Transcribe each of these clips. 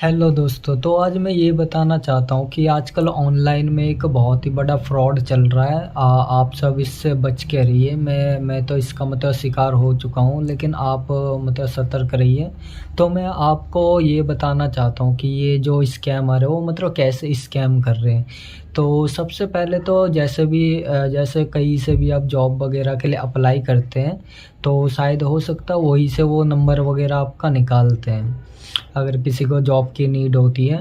Hello दोस्तों। तो आज मैं ये बताना चाहता हूँ कि आजकल ऑनलाइन में एक बहुत ही बड़ा फ्रॉड चल रहा है। आप सब इससे बच के रहिए। मैं तो इसका मतलब शिकार हो चुका हूँ, लेकिन आप मतलब सतर्क रहिए। तो मैं आपको ये बताना चाहता हूँ कि ये जो स्कैमर है वो मतलब कैसे स्कैम कर रहे हैं। तो सबसे पहले तो जैसे कहीं से भी आप जॉब वगैरह के लिए अप्लाई करते हैं, तो शायद हो सकता है वहीं से वो नंबर वगैरह आपका निकालते हैं। अगर किसी को जॉब की नीड होती है,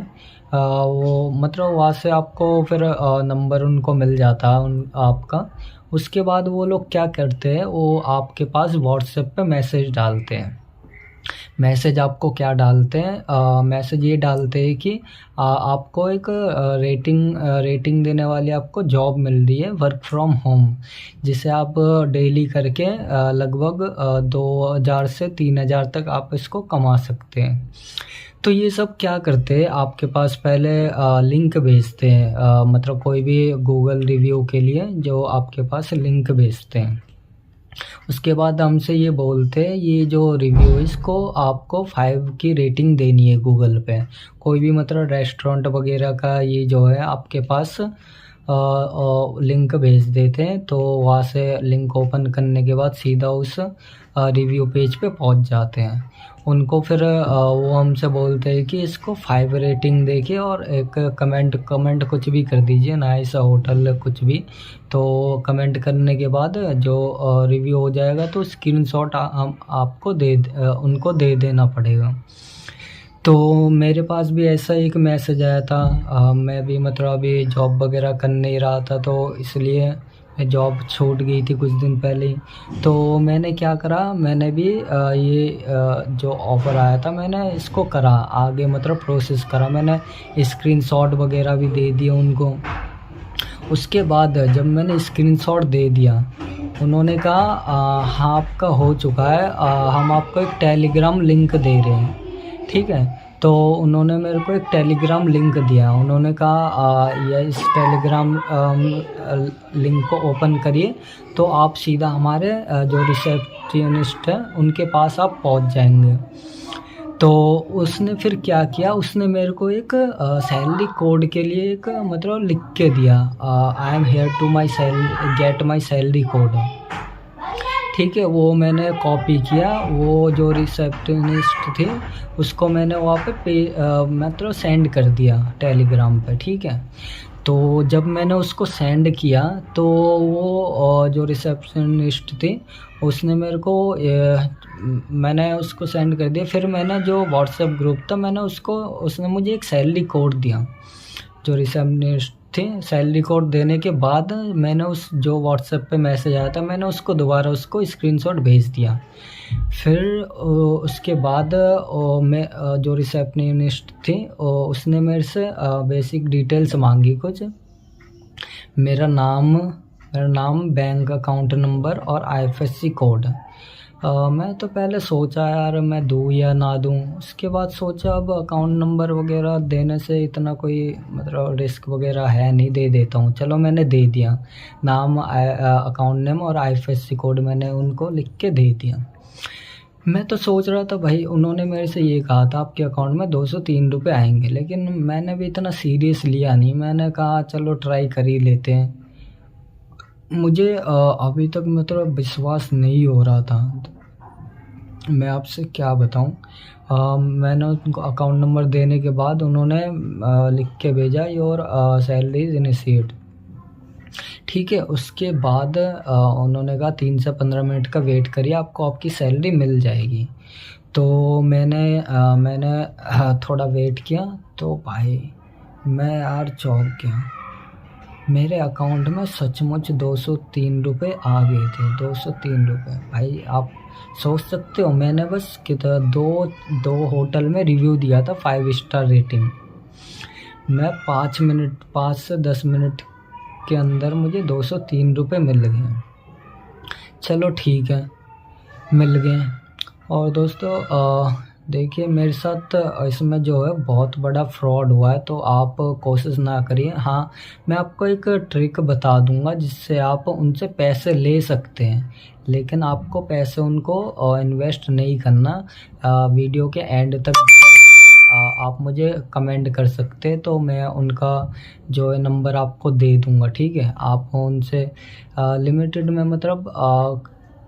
वो मतलब वहाँ से आपको फिर नंबर उनको मिल जाता है उन आपका। उसके बाद वो लोग क्या करते हैं, वो आपके पास व्हाट्सएप पे मैसेज डालते हैं। मैसेज आपको क्या डालते हैं, मैसेज ये डालते हैं कि आपको एक रेटिंग देने वाली आपको जॉब मिल रही है वर्क फ्रॉम होम, जिसे आप डेली करके लगभग 2000 से 3000 तक आप इसको कमा सकते हैं। तो ये सब क्या करते हैं, आपके पास पहले लिंक भेजते हैं, मतलब कोई भी गूगल रिव्यू के लिए जो आपके पास लिंक भेजते हैं। उसके बाद हमसे ये बोलते हैं ये जो रिव्यू इसको आपको 5 की रेटिंग देनी है गूगल पे। कोई भी मतलब रेस्टोरेंट वगैरह का ये जो है आपके पास लिंक भेज देते हैं, तो वहाँ से लिंक ओपन करने के बाद सीधा उस रिव्यू पेज पे पहुँच जाते हैं। उनको फिर वो हमसे बोलते हैं कि इसको 5 रेटिंग देके और एक कमेंट कुछ भी कर दीजिए, नाइस होटल कुछ भी। तो कमेंट करने के बाद जो रिव्यू हो जाएगा तो स्क्रीनशॉट हम आपको उनको दे देना पड़ेगा। तो मेरे पास भी ऐसा एक मैसेज आया था। मैं भी मतलब अभी जॉब वगैरह कर नहीं रहा था, तो इसलिए मैं जॉब छूट गई थी कुछ दिन पहले ही। तो मैंने क्या करा, मैंने भी जो ऑफ़र आया था मैंने इसको करा, आगे मतलब प्रोसेस करा। मैंने स्क्रीनशॉट वगैरह भी दे दिए उनको। उसके बाद जब मैंने स्क्रीनशॉट दे दिया, उन्होंने कहा हाँ आपका हो चुका है, हम आपको एक टेलीग्राम लिंक दे रहे हैं। ठीक है। तो उन्होंने मेरे को एक टेलीग्राम लिंक दिया। उन्होंने कहा ये इस टेलीग्राम लिंक को ओपन करिए, तो आप सीधा हमारे जो रिसेप्शनिस्ट है उनके पास आप पहुंच जाएंगे। तो उसने फिर क्या किया, उसने मेरे को एक सैलरी कोड के लिए एक मतलब लिख के दिया, I am here to my get my salary code. ठीक है, वो मैंने कॉपी किया। वो जो रिसेप्शनिस्ट थे उसको मैंने वहाँ पे मतलब सेंड कर दिया टेलीग्राम पे। ठीक है। तो जब मैंने उसको सेंड किया तो वो जो रिसेप्शनिस्ट थी उसने मेरे को मैंने उसको सेंड कर दिया। फिर मैंने जो व्हाट्सएप ग्रुप था उसने मुझे एक सैलरी कोड दिया। जो रिसेप्शनिस्ट थे, सैलरी कोड देने के बाद मैंने उस जो व्हाट्सएप पे मैसेज आया था मैंने उसको दोबारा उसको स्क्रीनशॉट भेज दिया। फिर उसके बाद मैं जो रिसेप्शनिस्ट थी उसने मेरे से बेसिक डिटेल्स मांगी कुछ। मेरा नाम, बैंक अकाउंट नंबर और आईएफएससी कोड। मैं तो पहले सोचा यार मैं दूँ या ना दूँ। उसके बाद सोचा अब अकाउंट नंबर वगैरह देने से इतना कोई मतलब रिस्क वगैरह है नहीं, दे देता हूँ। चलो मैंने दे दिया। नाम, अकाउंट नेम और आईएफएससी कोड मैंने उनको लिख के दे दिया। मैं तो सोच रहा था भाई, उन्होंने मेरे से ये कहा था आपके अकाउंट में 203 रुपये आएंगे, लेकिन मैंने भी इतना सीरियस लिया नहीं। मैंने कहा चलो ट्राई कर ही लेते हैं। मुझे अभी तक मतलब विश्वास नहीं हो रहा था। मैं आपसे क्या बताऊं। मैंने उनको अकाउंट नंबर देने के बाद उन्होंने लिख के भेजा योर सैलरी इज इनिशिएट। ठीक है। उसके बाद उन्होंने कहा 3 से 15 मिनट का वेट करिए, आपको आपकी सैलरी मिल जाएगी। तो मैंने थोड़ा वेट किया तो भाई मैं यार चौंक गया। मेरे अकाउंट में सचमुच 203 रुपये आ गए थे। 203 रुपये भाई, आप सोच सकते हो। मैंने बस कितना दो होटल में रिव्यू दिया था 5 स्टार रेटिंग। मैं 5 से 10 मिनट के अंदर मुझे 203 रुपये मिल गए। चलो ठीक है, मिल गए। और दोस्तों देखिए मेरे साथ इसमें जो है बहुत बड़ा फ्रॉड हुआ है, तो आप कोशिश ना करिए। हाँ, मैं आपको एक ट्रिक बता दूंगा जिससे आप उनसे पैसे ले सकते हैं, लेकिन आपको पैसे उनको इन्वेस्ट नहीं करना। वीडियो के एंड तक बने रहिए। आप मुझे कमेंट कर सकते हैं, तो मैं उनका जो है नंबर आपको दे दूँगा, ठीक है? आप उनसे लिमिटेड में मतलब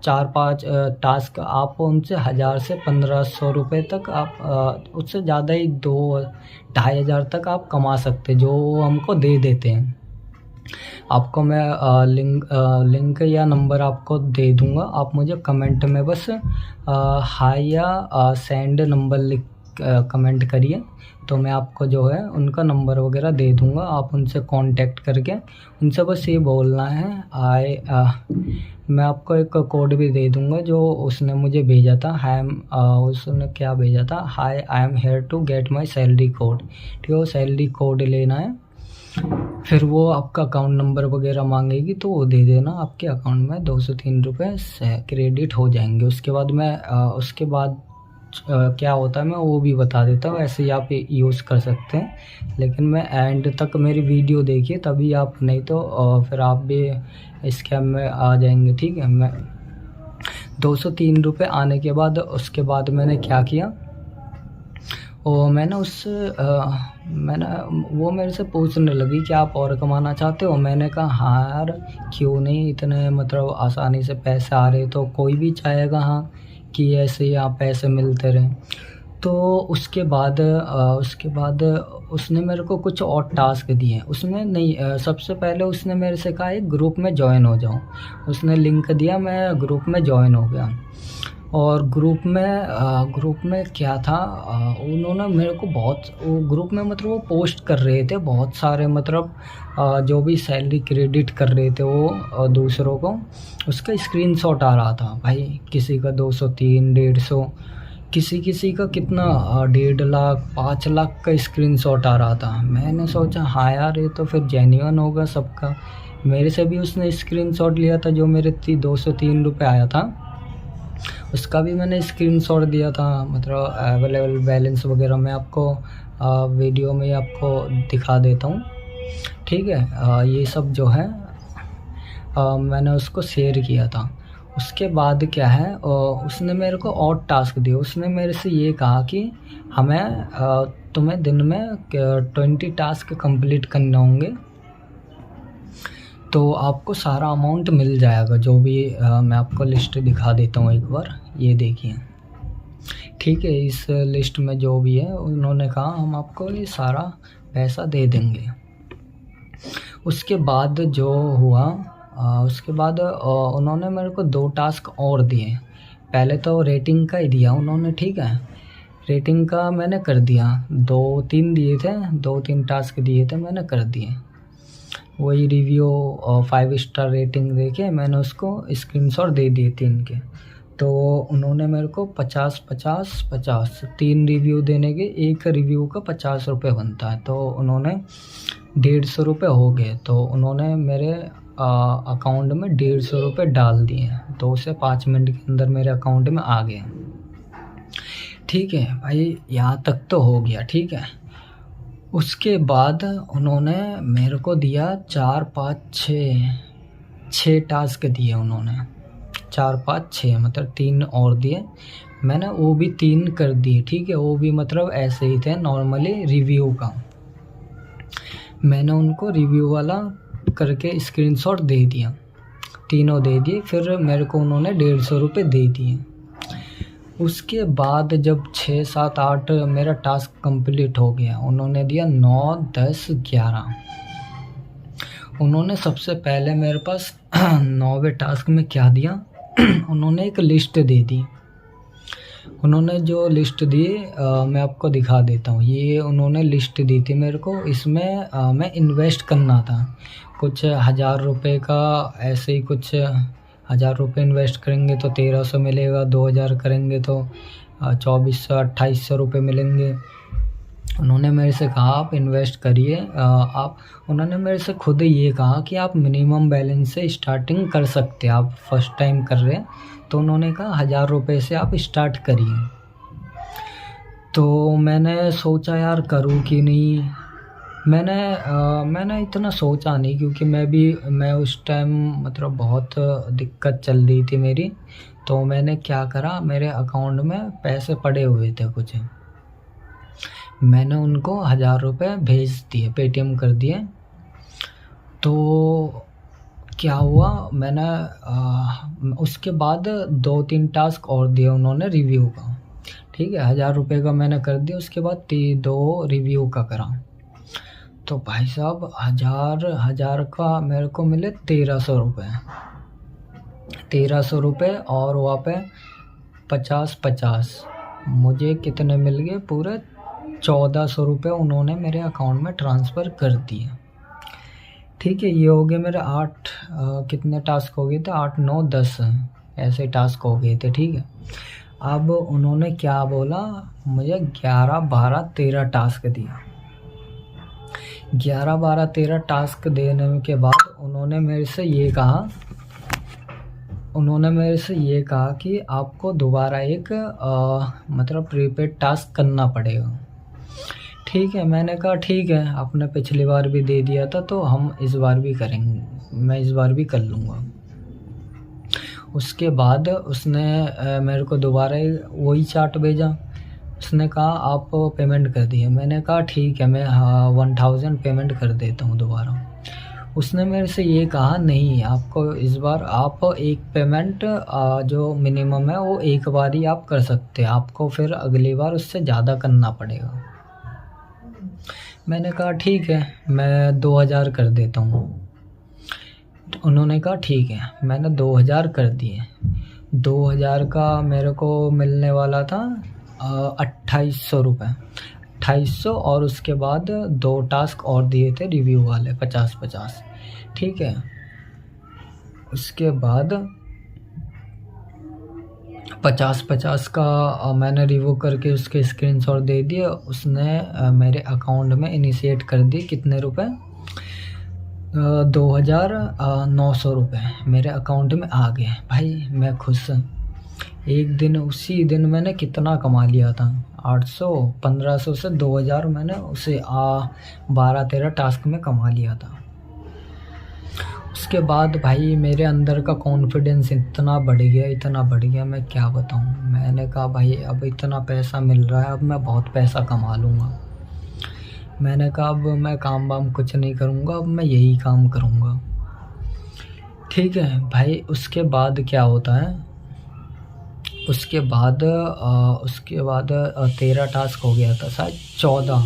4-5 टास्क आप उनसे 1000 से 1500 रुपए तक आप उससे ज़्यादा ही 2 ढाई हज़ार तक आप कमा सकते हैं, जो वो हमको दे देते हैं। आपको मैं लिंक या नंबर आपको दे दूँगा, आप मुझे कमेंट में बस हाय या सेंड नंबर लिख कमेंट करिए, तो मैं आपको जो है उनका नंबर वगैरह दे दूँगा। आप उनसे कांटेक्ट करके उनसे बस ये बोलना है मैं आपको एक कोड भी दे दूँगा जो उसने मुझे भेजा था। उसने क्या भेजा था, hi I am here to get my salary code, ठीक है? वो सैलरी कोड लेना है, फिर वो आपका अकाउंट नंबर वगैरह मांगेगी, तो वो दे देना, आपके अकाउंट में 203 रुपये क्रेडिट हो जाएंगे। उसके बाद क्या होता है मैं वो भी बता देता हूँ, ऐसे ही आप यूज़ कर सकते हैं। लेकिन मैं एंड तक मेरी वीडियो देखिए तभी आप, नहीं तो फिर आप भी स्कैम में आ जाएंगे, ठीक है? मैं 203 रुपये आने के बाद उसके बाद मैंने क्या किया, और मैंने वो मेरे से पूछने लगी कि आप और कमाना चाहते हो? मैंने कहा हाँ यार, क्यों नहीं, इतने मतलब आसानी से पैसे आ रहे तो कोई भी चाहेगा हाँ कि ऐसे ही आप पैसे मिलते रहें। तो उसके बाद उसने मेरे को कुछ और टास्क दिए। उसने नहीं सबसे पहले उसने मेरे से कहा एक ग्रुप में जॉइन हो जाओ। उसने लिंक दिया, मैं ग्रुप में जॉइन हो गया। और ग्रुप में क्या था, उन्होंने मेरे को वो ग्रुप में मतलब वो पोस्ट कर रहे थे बहुत सारे, मतलब जो भी सैलरी क्रेडिट कर रहे थे वो दूसरों को, उसका स्क्रीनशॉट आ रहा था भाई। किसी का 203, 150, किसी का कितना 1.5 लाख, 5 लाख का स्क्रीनशॉट आ रहा था। मैंने सोचा हाँ यार, ये तो फिर जेन्युइन होगा सबका। मेरे से भी उसने स्क्रीनशॉट लिया था, जो मेरे 203 रुपये आया था उसका भी मैंने स्क्रीनशॉट दिया था। मतलब अवेलेबल बैलेंस वगैरह मैं आपको वीडियो में आपको दिखा देता हूँ, ठीक है? ये सब जो है मैंने उसको शेयर किया था। उसके बाद क्या है, उसने मेरे को और टास्क दिया। उसने मेरे से ये कहा कि तुम्हें दिन में 20 टास्क कंप्लीट करने होंगे, तो आपको सारा अमाउंट मिल जाएगा। जो भी मैं आपको लिस्ट दिखा देता हूँ एक बार, ये देखिए, ठीक है? इस लिस्ट में जो भी है उन्होंने कहा हम आपको ये सारा पैसा दे देंगे। उसके बाद जो हुआ, उसके बाद उन्होंने मेरे को 2 टास्क और दिए। पहले तो रेटिंग का ही दिया उन्होंने, ठीक है? रेटिंग का मैंने कर दिया, 2-3 दिए थे, 2-3 टास्क दिए थे, मैंने कर दिए। वही रिव्यू 5 स्टार रेटिंग देके मैंने उसको स्क्रीनशॉट दे दिए 3 के। तो उन्होंने मेरे को 50 3 रिव्यू देने के, एक रिव्यू का 50 रुपये बनता है, तो उन्होंने 150 रुपये हो गए। तो उन्होंने मेरे अकाउंट में 150 रुपये डाल दिए, 2 से 5 मिनट के अंदर मेरे अकाउंट में आ गए, ठीक है भाई? यहाँ तक तो हो गया, ठीक है? उसके बाद उन्होंने मेरे को दिया 6 टास्क दिए उन्होंने, 4-5-6 मतलब 3 और दिए। मैंने वो भी 3 कर दिए, ठीक है? वो भी मतलब ऐसे ही थे नॉर्मली रिव्यू का। मैंने उनको रिव्यू वाला करके स्क्रीनशॉट दे दिया, तीनों दे दिए। फिर मेरे को उन्होंने 150 रुपये दे दिए। उसके बाद जब 6, 7, 8 मेरा टास्क कंप्लीट हो गया, उन्होंने दिया 9, 10, 11। उन्होंने सबसे पहले मेरे पास 9वें टास्क में क्या दिया, उन्होंने एक लिस्ट दे दी। उन्होंने जो लिस्ट दी मैं आपको दिखा देता हूँ। ये उन्होंने लिस्ट दी थी मेरे को, इसमें मैं इन्वेस्ट करना था कुछ 1000 रुपये का। ऐसे ही कुछ 1000 रुपये इन्वेस्ट करेंगे तो 1300 मिलेगा, 2000 करेंगे तो 2400-2800 रुपये मिलेंगे। उन्होंने मेरे से कहा आप इन्वेस्ट करिए। उन्होंने मेरे से खुद ये कहा कि आप मिनिमम बैलेंस से स्टार्टिंग कर सकते हैं, आप फर्स्ट टाइम कर रहे हैं तो उन्होंने कहा 1000 रुपये से आप स्टार्ट करिए। तो मैंने सोचा यार करूँ कि नहीं। मैंने इतना सोचा नहीं, क्योंकि मैं उस टाइम मतलब बहुत दिक्कत चल रही थी मेरी। तो मैंने क्या करा, मेरे अकाउंट में पैसे पड़े हुए थे कुछ, मैंने उनको 1000 रुपये भेज दिए, पेटीएम कर दिए। तो क्या हुआ, मैंने उसके बाद 2-3 टास्क और दिए उन्होंने रिव्यू का, ठीक है। 1000 रुपये का मैंने कर दिया, उसके बाद 2 रिव्यू का करा। तो भाई साहब 1000 का मेरे को मिले 1300 रुपये। 1300 रुपये और वहाँ पे 50-50 मुझे कितने मिल गए, पूरे 1400 रुपये उन्होंने मेरे अकाउंट में ट्रांसफ़र कर दिए, ठीक है। ये हो गए मेरे 8 कितने टास्क हो गए थे, 8, 9, 10 ऐसे टास्क हो गए थे, ठीक है। अब उन्होंने क्या बोला, मुझे 11, 12, 13 टास्क दिया। 11, 12, 13 टास्क देने के बाद उन्होंने मेरे से ये कहा कि आपको दोबारा एक मतलब प्रीपेड टास्क करना पड़ेगा, ठीक है। मैंने कहा ठीक है, आपने पिछली बार भी दे दिया था तो हम इस बार भी करेंगे, मैं इस बार भी कर लूँगा। उसके बाद उसने मेरे को दोबारा वही चार्ट भेजा। उसने कहा आप पेमेंट कर दिए। मैंने कहा ठीक है, मैं 1000 पेमेंट कर देता हूँ दोबारा। उसने मेरे से ये कहा नहीं, आपको इस बार आप एक पेमेंट जो मिनिमम है वो एक बार ही आप कर सकते हैं, आपको फिर अगली बार उससे ज़्यादा करना पड़ेगा। मैंने कहा ठीक है, मैं 2000 कर देता हूँ। उन्होंने कहा ठीक है, मैंने 2000 कर दिए। 2000 का मेरे को मिलने वाला था 2800 रुपये, 2800, और उसके बाद 2 टास्क और दिए थे रिव्यू वाले 50-50, ठीक है। उसके बाद 50-50 का मैंने रिव्यू करके उसके स्क्रीनशॉट दे दिए। उसने मेरे अकाउंट में इनिशिएट कर दिए कितने रुपए, 2900 रुपये मेरे अकाउंट में आ गए। भाई मैं खुश। एक दिन, उसी दिन मैंने कितना कमा लिया था, 800, 1500 से 2000 मैंने उसे 12-13 टास्क में कमा लिया था। उसके बाद भाई मेरे अंदर का कॉन्फिडेंस इतना बढ़ गया, मैं क्या बताऊँ। मैंने कहा भाई अब इतना पैसा मिल रहा है, अब मैं बहुत पैसा कमा लूँगा। मैंने कहा अब मैं काम वाम कुछ नहीं करूँगा, अब मैं यही काम करूँगा, ठीक है भाई। उसके बाद क्या होता है, उसके बाद 13 टास्क हो गया था, शायद 14।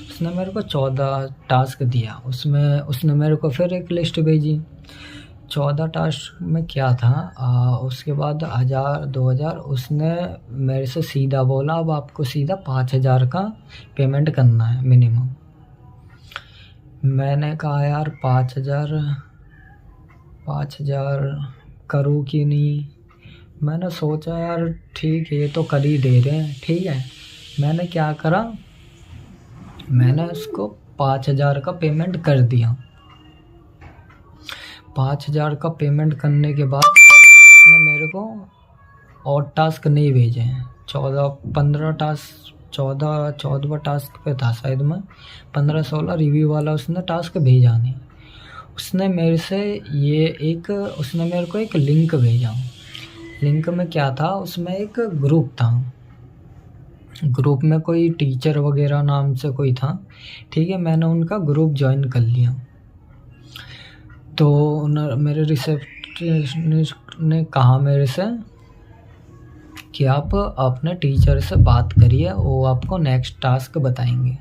उसने मेरे को 14 टास्क दिया। उसमें उसने मेरे को फिर एक लिस्ट भेजी। 14 टास्क में क्या था, उसके बाद 1000, 2000 उसने मेरे से सीधा बोला अब आपको सीधा 5000 का पेमेंट करना है मिनिमम। मैंने कहा यार 5000 करूँ कि नहीं। मैंने सोचा यार ठीक है, ये तो कर ही दे रहे हैं, ठीक है। मैंने क्या करा, मैंने उसको 5000 का पेमेंट कर दिया। 5000 का पेमेंट करने के बाद उसने मेरे को और टास्क नहीं भेजे हैं। 14-15 टास्क, 14वां टास्क पे था शायद मैं, 15-16 रिव्यू वाला उसने टास्क भेजा नहीं। उसने मेरे को एक लिंक भेजा। लिंक में क्या था, उसमें एक ग्रुप था। ग्रुप में कोई टीचर वगैरह नाम से कोई था, ठीक है। मैंने उनका ग्रुप ज्वाइन कर लिया। तो मेरे रिसेप्शनिस्ट ने कहा मेरे से कि आप अपने टीचर से बात करिए, वो आपको नेक्स्ट टास्क बताएंगे,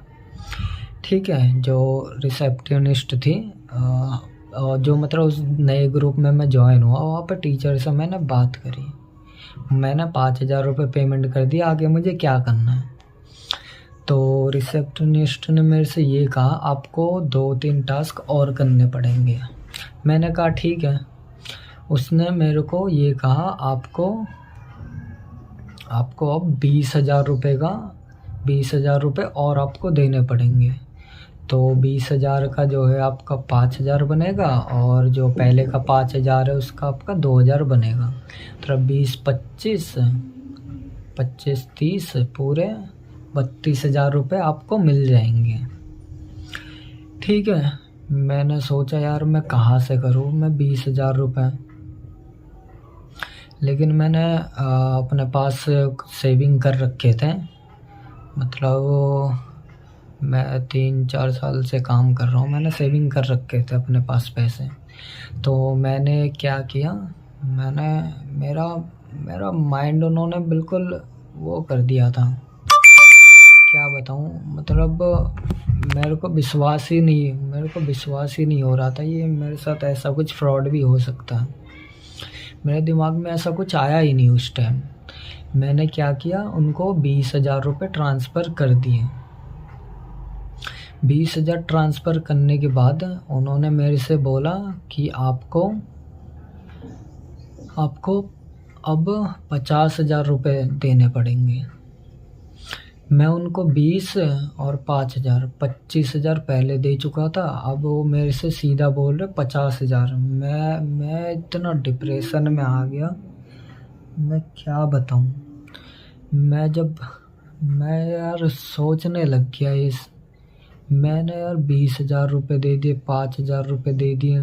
ठीक है। जो रिसेप्शनिस्ट थी, जो मतलब उस नए ग्रुप में मैं ज्वाइन हुआ, वहाँ पर टीचर से मैंने बात करी। मैंने 5000 रुपये पेमेंट कर दिया, आगे मुझे क्या करना है। तो रिसेप्शनिस्ट ने मेरे से ये कहा आपको 2-3 टास्क और करने पड़ेंगे। मैंने कहा ठीक है। उसने मेरे को ये कहा आपको अब 20,000 रुपये और आपको देने पड़ेंगे। तो 20,000 का जो है आपका 5,000 बनेगा, और जो पहले का 5,000 है उसका आपका 2,000 बनेगा। तो 20-25-30 पूरे 32,000 रुपये आपको मिल जाएंगे, ठीक है। मैंने सोचा यार मैं कहाँ से करूँ मैं 20,000 रुपये, लेकिन मैंने अपने पास सेविंग कर रखे थे, मतलब मैं 3-4 साल से काम कर रहा हूँ, मैंने सेविंग कर रखे थे अपने पास पैसे। तो मैंने क्या किया, मैंने मेरा मेरा माइंड उन्होंने बिल्कुल वो कर दिया था, क्या बताऊँ, मतलब मेरे को विश्वास ही नहीं हो रहा था ये मेरे साथ ऐसा कुछ फ्रॉड भी हो सकता है। मेरे दिमाग में ऐसा कुछ आया ही नहीं उस टाइम। मैंने क्या किया, उनको 20,000 रुपये ट्रांसफ़र कर दिए। 20,000 ट्रांसफ़र करने के बाद उन्होंने मेरे से बोला कि आपको अब 50,000 रुपये देने पड़ेंगे। मैं उनको 20 और 5,000 25,000 पहले दे चुका था। अब वो मेरे से सीधा बोल रहे 50,000। मैं इतना डिप्रेशन में आ गया, मैं क्या बताऊँ। मैं यार सोचने लग गया मैंने यार 20,000 रुपये दे दिए, 5,000 रुपये दे दिए।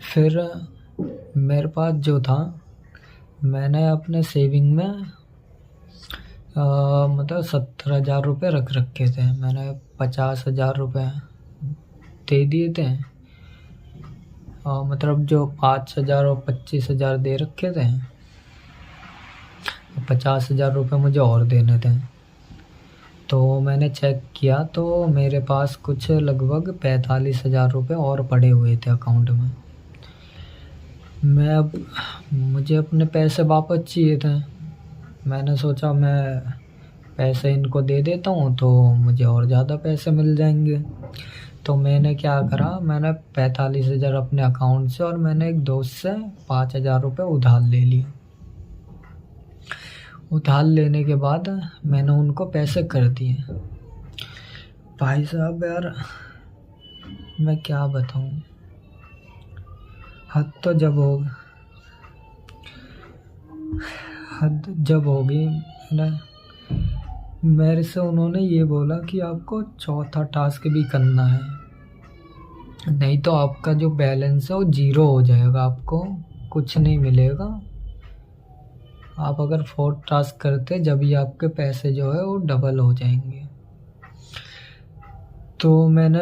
फिर मेरे पास जो था, मैंने अपने सेविंग में मतलब 17,000 रुपये रख रखे थे। मैंने 50,000 रुपये दे दिए थे, मतलब जो 5,000 और 25,000 दे रखे थे, 50,000 रुपये मुझे और देने थे। तो मैंने चेक किया तो मेरे पास कुछ लगभग 45,000 रुपये और पड़े हुए थे अकाउंट में। मुझे अपने पैसे वापस चाहिए थे। मैंने सोचा मैं पैसे इनको दे देता हूँ तो मुझे और ज़्यादा पैसे मिल जाएंगे। तो मैंने क्या करा, मैंने 45,000 अपने अकाउंट से और मैंने एक दोस्त से 5,000 रुपये उधार ले लिए। उधार लेने के बाद मैंने उनको पैसे कर दिए। भाई साहब यार, मैं क्या बताऊँ, हद जब होगी ना। मेरे से उन्होंने ये बोला कि आपको चौथा टास्क भी करना है, नहीं तो आपका जो बैलेंस है वो 0 हो जाएगा, आपको कुछ नहीं मिलेगा। आप अगर 4th टास्क करते जब ही आपके पैसे जो है वो डबल हो जाएंगे। तो मैंने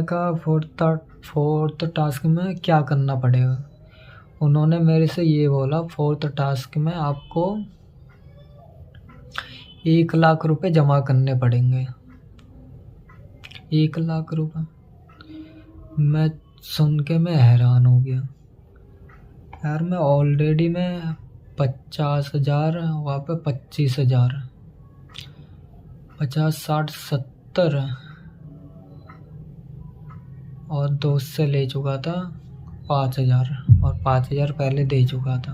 कहा 4th टास्क में क्या करना पड़ेगा। उन्होंने मेरे से ये बोला 4th टास्क में आपको 1 लाख रुपए जमा करने पड़ेंगे। 1 लाख रुपए, मैं सुन के मैं हैरान हो गया यार। मैं ऑलरेडी 50,000, वहाँ पे 25,000, 50, 60, 70 और दोस्त से ले चुका था 5,000 और 5,000 पहले दे चुका था।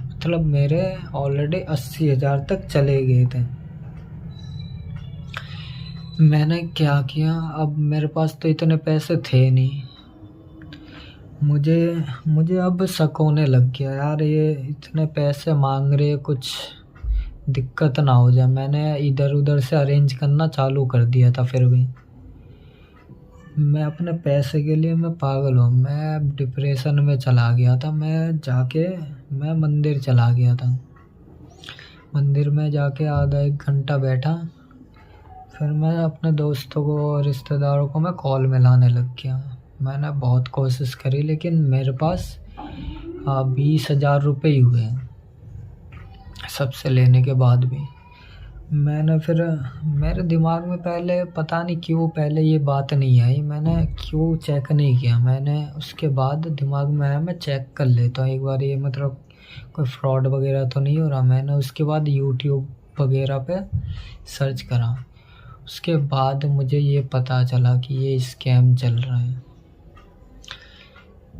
मतलब मेरे ऑलरेडी 80,000 तक चले गए थे। मैंने क्या किया, अब मेरे पास तो इतने पैसे थे नहीं। मुझे अब शक होने लग गया यार, ये इतने पैसे मांग रहे, कुछ दिक्कत ना हो जाए। मैंने इधर उधर से अरेंज करना चालू कर दिया था। फिर भी मैं अपने पैसे के लिए मैं पागल हूँ। मैं डिप्रेशन में चला गया था। मैं मंदिर चला गया था। मंदिर में जाके आधा 1 घंटा बैठा। फिर मैं अपने दोस्तों को और रिश्तेदारों को मैं कॉल में लाने लग गया। मैंने बहुत कोशिश करी, लेकिन मेरे पास 20,000 रुपये ही हुए सबसे लेने के बाद भी। मेरे दिमाग में पहले पता नहीं क्यों पहले ये बात नहीं आई, मैंने क्यों चेक नहीं किया। मैंने उसके बाद दिमाग में आया मैं चेक कर लेता हूँ एक बार, ये मतलब कोई फ्रॉड वगैरह तो नहीं हो रहा। मैंने उसके बाद यूट्यूब वगैरह पे सर्च करा। उसके बाद मुझे ये पता चला कि ये स्कैम चल रहा है।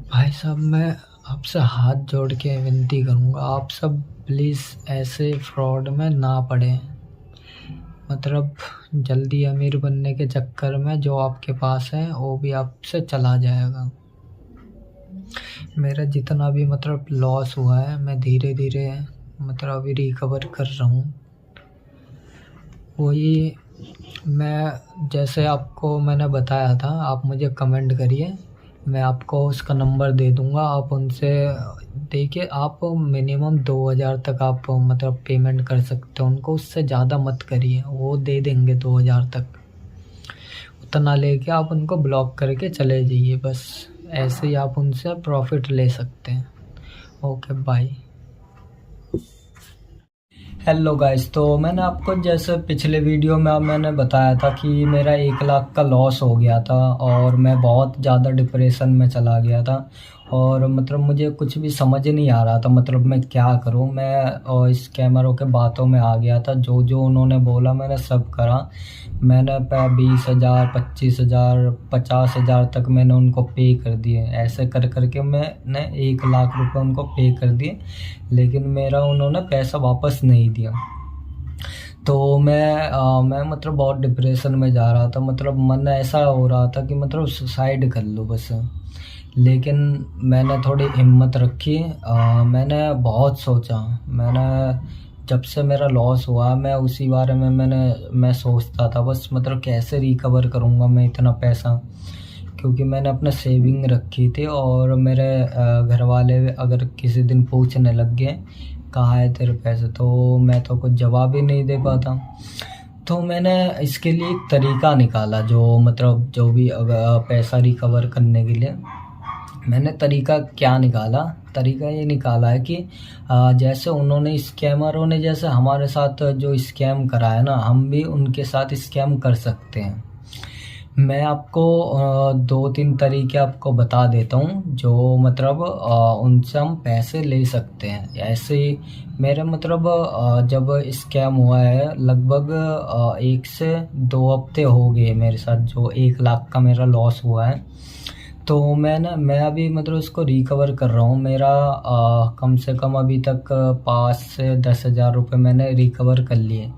भाई साहब, मैं आपसे हाथ जोड़ के विनती करूँगा, आप सब प्लीज़ ऐसे फ्रॉड में ना पड़ें। मतलब जल्दी अमीर बनने के चक्कर में जो आपके पास है वो भी आपसे चला जाएगा। मेरा जितना भी मतलब लॉस हुआ है, मैं धीरे धीरे मतलब अभी रिकवर कर रहा हूँ। वही मैं जैसे आपको मैंने बताया था, आप मुझे कमेंट करिए, मैं आपको उसका नंबर दे दूँगा। आप उनसे देखिए, आप मिनिमम 2000 तक आप मतलब पेमेंट कर सकते हो उनको, उससे ज़्यादा मत करिए, वो दे देंगे 2000 तक। उतना लेके आप उनको ब्लॉक करके चले जाइए बस। ऐसे ही आप उनसे प्रॉफ़िट ले सकते हैं। Okay, bye. हेलो गाइस, तो मैंने आपको जैसे पिछले वीडियो में मैंने बताया था कि मेरा 1 लाख का लॉस हो गया था और मैं बहुत ज़्यादा डिप्रेशन में चला गया था। और मतलब मुझे कुछ भी समझ नहीं आ रहा था, मतलब मैं क्या करूं। मैं इस कैमरों के बातों में आ गया था, जो जो उन्होंने बोला मैंने सब करा। मैंने 20,000, 25,000, 50,000 तक मैंने उनको पे कर दिए। ऐसे कर करके मैंने 1 लाख रुपए उनको पे कर दिए, लेकिन मेरा उन्होंने पैसा वापस नहीं दिया। तो मैं मतलब बहुत डिप्रेशन में जा रहा था, मतलब मन ऐसा हो रहा था कि मतलब सुसाइड कर लूँ बस। लेकिन मैंने थोड़ी हिम्मत रखी। मैंने बहुत सोचा। मैंने जब से मेरा लॉस हुआ, मैं उसी बारे में मैं सोचता था बस, मतलब कैसे रिकवर करूँगा मैं इतना पैसा। क्योंकि मैंने अपना सेविंग रखी थी और मेरे घर वाले अगर किसी दिन पूछने लग गए कहाँ है तेरे पैसे, तो मैं तो कुछ जवाब ही नहीं दे पाता। तो मैंने इसके लिए एक तरीका निकाला, जो मतलब जो भी पैसा रिकवर करने के लिए मैंने तरीका क्या निकाला। तरीका ये निकाला है कि जैसे उन्होंने स्कैमरों ने जैसे हमारे साथ जो स्कैम करा है ना, हम भी उनके साथ स्कैम कर सकते हैं। मैं आपको 2-3 तरीके आपको बता देता हूँ, जो मतलब उनसे हम पैसे ले सकते हैं। ऐसे ही मेरे मतलब जब स्कैम हुआ है लगभग 1 से 2 हफ्ते हो गए मेरे साथ, जो 1 लाख का मेरा लॉस हुआ है। तो मैं अभी मतलब उसको रिकवर कर रहा हूँ। मेरा कम से कम अभी तक 5 से 10,000 रुपये मैंने रिकवर कर लिए।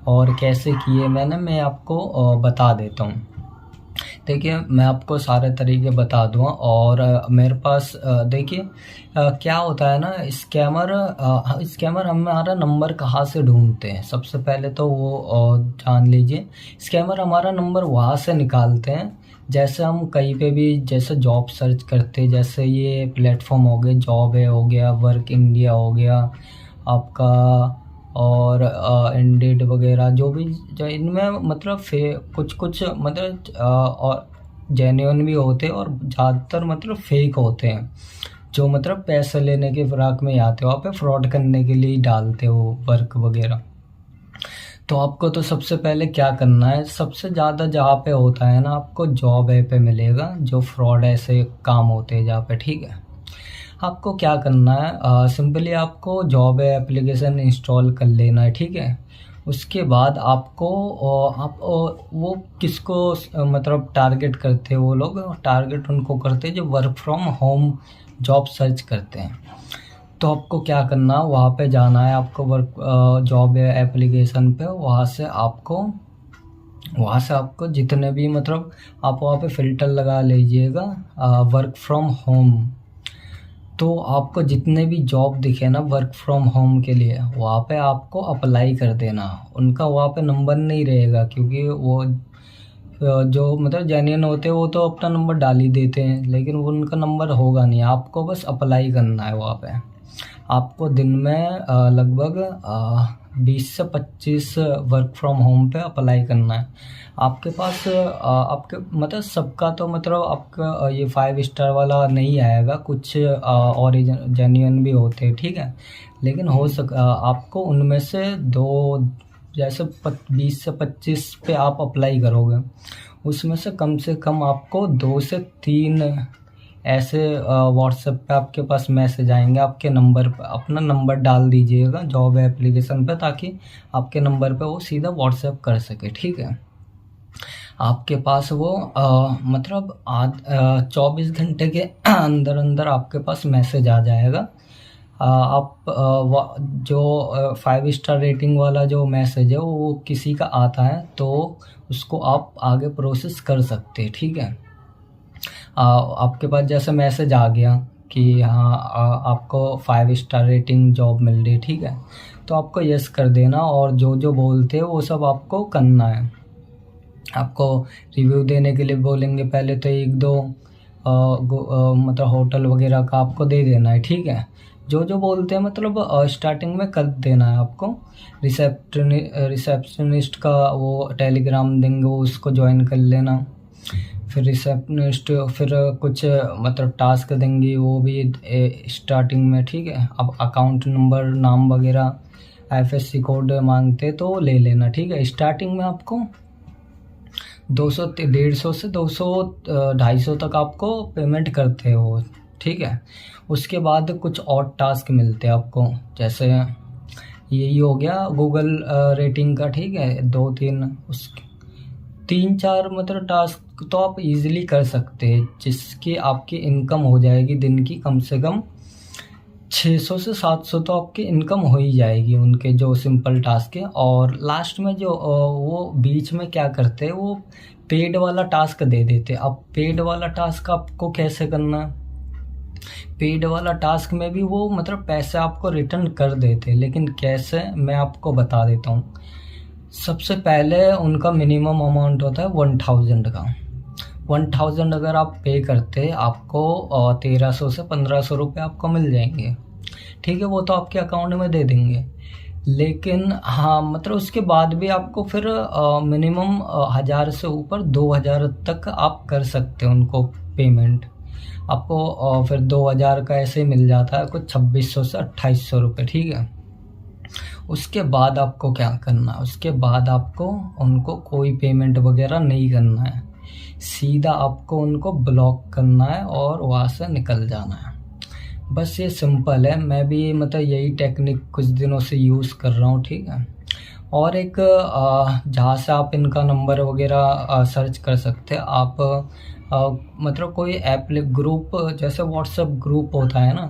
और कैसे किए मैं आपको बता देता हूँ। देखिए, मैं आपको सारे तरीके बता दूँगा। और मेरे पास देखिए क्या होता है ना, स्कैमर हमारा नंबर कहाँ से ढूंढते हैं। सबसे पहले तो वो जान लीजिए, स्कैमर हमारा नंबर वहाँ से निकालते हैं जैसे हम कहीं पे भी जैसे जॉब सर्च करते, जैसे ये प्लेटफॉर्म हो गए, जॉब है हो गया, वर्क इंडिया हो गया आपका, और इंडीड वगैरह, जो भी जो इनमें मतलब कुछ कुछ मतलब और जेन्युइन भी होते हैं और ज़्यादातर मतलब फेक होते हैं, जो मतलब पैसे लेने के फिराक में ही आते हो, वहाँ पे फ्रॉड करने के लिए ही डालते हो वर्क वगैरह। तो आपको तो सबसे पहले क्या करना है, सबसे ज़्यादा जहाँ पे होता है ना, आपको जॉब ऐप पे मिलेगा जो फ्रॉड ऐसे काम होते हैं जहाँ पे, ठीक है। आपको क्या करना है, सिंपली आपको जॉब एप्लीकेशन इंस्टॉल कर लेना है, ठीक है। उसके बाद आपको आप वो किसको मतलब टारगेट करते हैं, वो लोग टारगेट उनको करते हैं जो work from home job search करते हैं। तो आपको क्या करना है, वहाँ पे जाना है आपको, वर्क जॉब एप्लीकेशन पे। वहाँ से आपको जितने भी मतलब आप वहाँ पे फ़िल्टर लगा लीजिएगा वर्क फ्रॉम होम। तो आपको जितने भी जॉब दिखे ना वर्क फ्रॉम होम के लिए, वहाँ पे आपको अप्लाई कर देना। उनका वहाँ पे नंबर नहीं रहेगा, क्योंकि वो जो मतलब जेन्युइन होते हैं वो तो अपना नंबर डाल ही देते हैं, लेकिन वो उनका नंबर होगा नहीं। आपको बस अप्लाई करना है वहाँ पे। आपको दिन में लगभग 20 से 25 वर्क फ्रॉम होम पे अप्लाई करना है। आपके पास आपके मतलब सबका तो मतलब आपका ये 5 स्टार वाला नहीं आएगा, कुछ और जेन्युइन भी होते हैं, ठीक है। लेकिन आपको उनमें से दो, जैसे 20 से 25 पे आप अप्लाई करोगे, उसमें से कम आपको 2 से 3 ऐसे व्हाट्सएप पे आपके पास मैसेज आएंगे आपके नंबर पर। अपना नंबर डाल दीजिएगा जॉब एप्लीकेशन पे, ताकि आपके नंबर पे वो सीधा व्हाट्सएप कर सके, ठीक है। आपके पास वो मतलब 24 घंटे के अंदर अंदर आपके पास मैसेज आ जाएगा। आप जो 5 स्टार रेटिंग वाला जो मैसेज है वो किसी का आता है तो उसको आप आगे प्रोसेस कर सकते हैं, ठीक है। आपके पास जैसे मैसेज आ गया कि हाँ आपको 5 स्टार रेटिंग जॉब मिल रही है, ठीक है। तो आपको यस कर देना, और जो जो बोलते हैं वो सब आपको करना है। आपको रिव्यू देने के लिए बोलेंगे, पहले तो 1-2 मतलब होटल वगैरह का आपको दे देना है, ठीक है। जो जो बोलते हैं मतलब स्टार्टिंग में कर देना है आपको। रिसेप्शनिस्ट का वो टेलीग्राम देंगे, वो उसको ज्वाइन कर लेना। फिर रिसेप्शनिस्ट फिर कुछ मतलब टास्क देंगी, वो भी स्टार्टिंग में, ठीक है। अब अकाउंट नंबर, नाम वगैरह, IFSC कोड मांगते तो ले लेना, ठीक है। स्टार्टिंग में आपको 200 150 से 200 250 तक आपको पेमेंट करते हो, ठीक है। उसके बाद कुछ और टास्क मिलते हैं आपको, जैसे यही हो गया गूगल रेटिंग का, ठीक है। 2-3 उस 3-4 मतलब टास्क तो आप इजीली कर सकते हैं, जिसकी आपकी इनकम हो जाएगी दिन की कम से कम 600 से 700 तो आपकी इनकम हो ही जाएगी उनके जो सिंपल टास्क है। और लास्ट में जो वो बीच में क्या करते हैं, वो पेड वाला टास्क दे देते हैं। अब पेड वाला टास्क आपको कैसे करना है, पेड वाला टास्क में भी वो मतलब पैसे आपको रिटर्न कर देते, लेकिन कैसे मैं आपको बता देता हूँ। सबसे पहले उनका मिनिमम अमाउंट होता है 1000 का। 1000 अगर आप पे करते आपको 1300 से 1500 रुपये आपको मिल जाएंगे, ठीक है। वो तो आपके अकाउंट में दे देंगे, लेकिन हाँ मतलब उसके बाद भी आपको फिर मिनिमम 1000 से ऊपर 2000 तक आप कर सकते हो उनको पेमेंट। आपको फिर 2000 का ऐसे मिल जाता है कुछ 2600 से 2800 रुपये, ठीक है। उसके बाद आपको क्या करना है, उसके बाद आपको उनको कोई पेमेंट वगैरह नहीं करना है, सीधा आपको उनको ब्लॉक करना है और वहाँ से निकल जाना है। बस ये सिंपल है। मैं भी मतलब यही टेक्निक कुछ दिनों से यूज़ कर रहा हूँ, ठीक है। और एक जहाँ से आप इनका नंबर वगैरह सर्च कर सकते हैं आप, मतलब कोई ग्रुप, जैसे व्हाट्सएप ग्रुप होता है ना,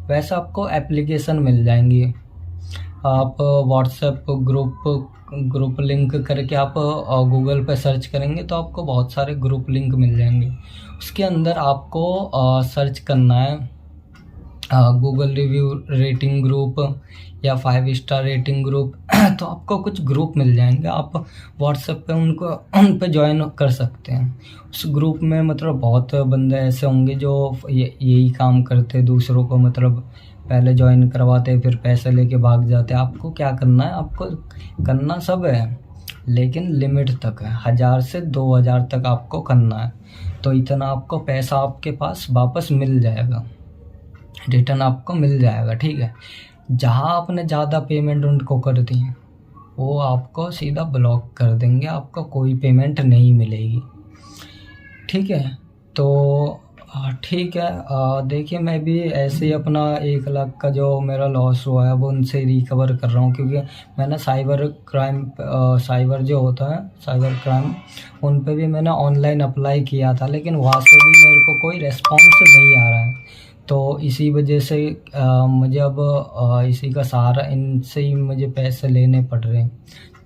वैसा आपको एप्लीकेशन मिल जाएंगी। आप व्हाट्सएप ग्रुप लिंक करके आप गूगल पे सर्च करेंगे तो आपको बहुत सारे ग्रुप लिंक मिल जाएंगे। उसके अंदर आपको सर्च करना है गूगल रिव्यू रेटिंग ग्रुप या 5 स्टार रेटिंग ग्रुप तो आपको कुछ ग्रुप मिल जाएंगे। आप व्हाट्सएप पे उन पे ज्वाइन कर सकते हैं। उस ग्रुप में मतलब बहुत बंदे ऐसे होंगे जो यही काम करते, दूसरों को मतलब पहले ज्वाइन करवाते फिर पैसे लेके भाग जाते। आपको क्या करना है, आपको करना सब है लेकिन लिमिट तक है, 1000 से 2000 तक आपको करना है। तो इतना आपको पैसा आपके पास वापस मिल जाएगा, रिटर्न आपको मिल जाएगा, ठीक है। जहाँ आपने ज़्यादा पेमेंट उनको कर दी वो आपको सीधा ब्लॉक कर देंगे, आपको कोई पेमेंट नहीं मिलेगी, ठीक है। तो ठीक है, देखिए मैं भी ऐसे ही अपना 1 लाख का जो मेरा लॉस हुआ है वो उनसे रिकवर कर रहा हूँ, क्योंकि मैंने साइबर जो होता है साइबर क्राइम, उन पे भी मैंने ऑनलाइन अप्लाई किया था, लेकिन वहाँ से भी मेरे को कोई रेस्पॉन्स नहीं आ रहा है। तो इसी वजह से मुझे अब इसी का सहारा, इनसे ही मुझे पैसे लेने पड़ रहे हैं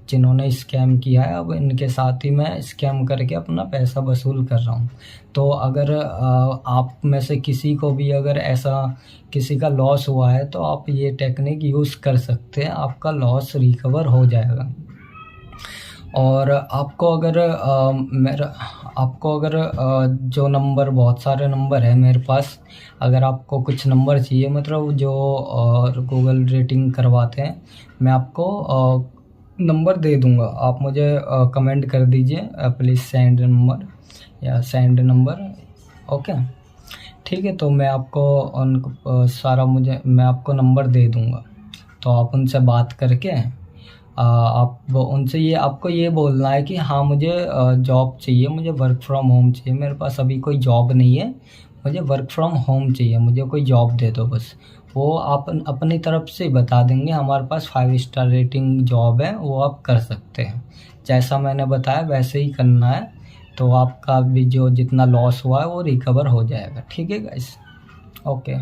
जिन्होंने स्कैम किया है। अब इनके साथ ही मैं स्कैम करके अपना पैसा वसूल कर रहा हूँ। तो अगर आप में से किसी को भी अगर ऐसा किसी का लॉस हुआ है तो आप ये टेक्निक यूज़ कर सकते हैं, आपका लॉस रिकवर हो जाएगा। और आपको अगर जो नंबर, बहुत सारे नंबर है मेरे पास, अगर आपको कुछ नंबर चाहिए मतलब जो गूगल रेटिंग करवाते हैं, मैं आपको नंबर दे दूंगा। आप मुझे कमेंट कर दीजिए प्लीज़ सेंड नंबर या सेंड नंबर, ओके, ठीक है। तो मैं आपको मैं आपको नंबर दे दूंगा, तो आप उनसे बात करके आप उनसे आपको ये बोलना है कि हाँ मुझे जॉब चाहिए, मुझे वर्क फ्रॉम होम चाहिए, मेरे पास अभी कोई जॉब नहीं है, मुझे वर्क फ्रॉम होम चाहिए, मुझे कोई जॉब दे दो बस। वो आप अपनी तरफ से बता देंगे हमारे पास 5 स्टार रेटिंग जॉब है, वो आप कर सकते हैं। जैसा मैंने बताया वैसे ही करना है, तो आपका भी जो जितना लॉस हुआ है वो रिकवर हो जाएगा, ठीक है गाइस, ओके।